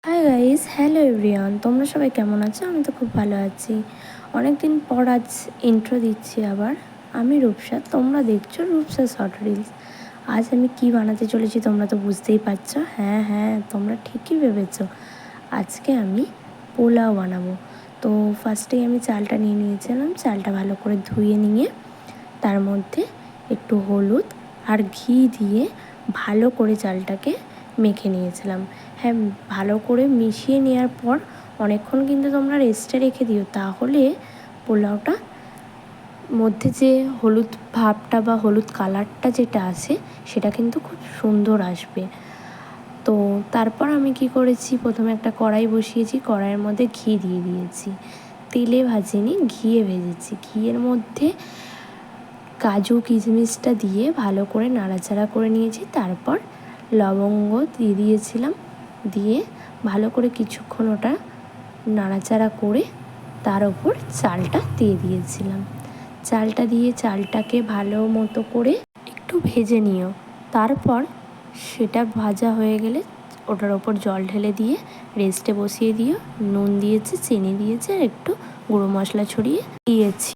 Hi guys, hello everyone, তোমরা সবাই কেমন আছো? আমি তো খুব ভালো আছি। অনেক দিন পর আজ ইন্ট্রো দিচ্ছি আবার। আমি রূপসা, তোমরা দেখছো রূপসা শর্ট রিলস। আজ আমি কি বানাতে চলেছি তোমরা তো বুঝতেই পারছো। হ্যাঁ, তোমরা ঠিকই ভেবেছো। আজকে আমি পোলাও বানাবো। তো ফার্স্টেই আমি চালটা নিয়ে নিয়েছিলাম। চালটা ভালো করে ধুয়ে নিয়ে তার মধ্যে একটু হলুদ আর ঘি দিয়ে ভালো করে চালটাকে মেখে নিয়েছিলাম। হ্যাঁ, ভালো করে মিশিয়ে নেওয়ার পর অনেকক্ষণ কিন্তু তোমরা রেস্টে রেখে দিও, তাহলে পোলাওটা মধ্যে যে হলুদ ভাবটা বা হলুদ কালারটা যেটা আসে সেটা কিন্তু খুব সুন্দর আসবে। তো তারপর আমি কি করেছি, প্রথমে একটা কড়াই বসিয়েছি, কড়াইয়ের মধ্যে ঘি দিয়ে দিয়েছি। তেলে ভাজিনি, ঘিয়ে ভেজেছি। ঘিয়ের মধ্যে কাজু কিশমিশটা দিয়ে ভালো করে নাড়াচাড়া করে নিয়েছি। তারপর লবঙ্গ দিয়ে দিয়েছিলাম, দিয়ে ভালো করে কিছুক্ষণ ওটা নাড়াচাড়া করে তার ওপর চালটা দিয়ে দিয়েছিলাম। চালটা দিয়ে চালটাকে ভালো মতো করে একটু ভেজে নিও। তারপর সেটা ভাজা হয়ে গেলে ওটার ওপর জল ঢেলে দিয়ে রেস্টে বসিয়ে দিও। নুন দিয়েছি, চিনি দিয়েছি আর একটু গুঁড়ো মশলা ছড়িয়ে দিয়েছি।